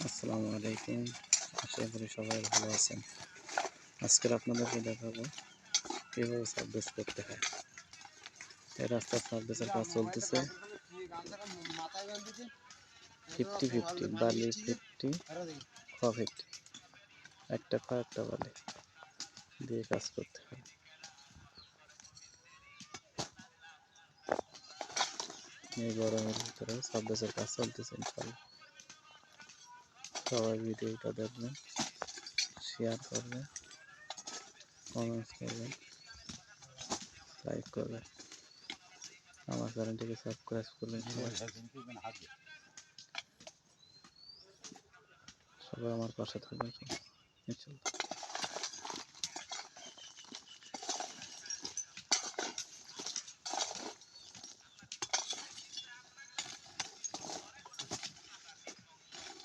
আসসালামু আলাইকুম। আশা করি সবাই ভালো আছেন। আজকের আপনাদেরকে দেখাবো কীভাবে সাববেস করতে হয়। এই রাস্তার সাববেসের কাজ চলতেছে 50-50, বালি 50, খ 50, একটা খ একটা বালি দিয়ে কাজ করতে হয়। এই গরমের ভিতরে সাববেসের কাজ চলতেছে। ইনশাআল্লাহ সবাই ভিডিওটা দেখবেন, শেয়ার করবেন, কমেন্টস করবেন, লাইক করবেন, আমার চ্যানেলটিকে সাবস্ক্রাইব করবেন। সবাই আমার পাশে থাকবেন ইনশাআল্লাহ।